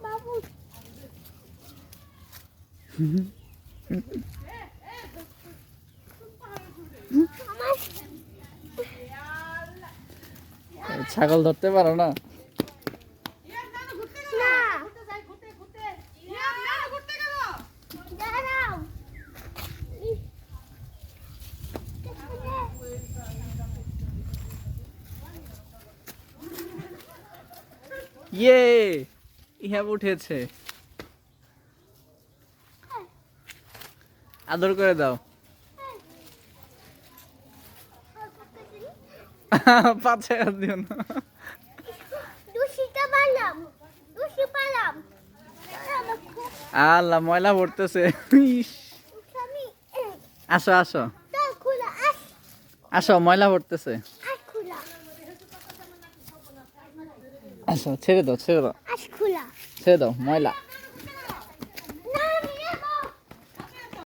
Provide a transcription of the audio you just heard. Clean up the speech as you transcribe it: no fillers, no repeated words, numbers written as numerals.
বাবু ছাগল ধরতে পারো না? ইয়ে ইহাব উঠেছে, আদর করে দাও। পাচ্ছে দিও না। আল্লাহ ময়লা পড়তেছে। আসো আসো আসো, ময়লা পড়তেছে। আসো, ছেড়ে দাও ছেড়ে দাও ছেড়ে দাও, ময়লা।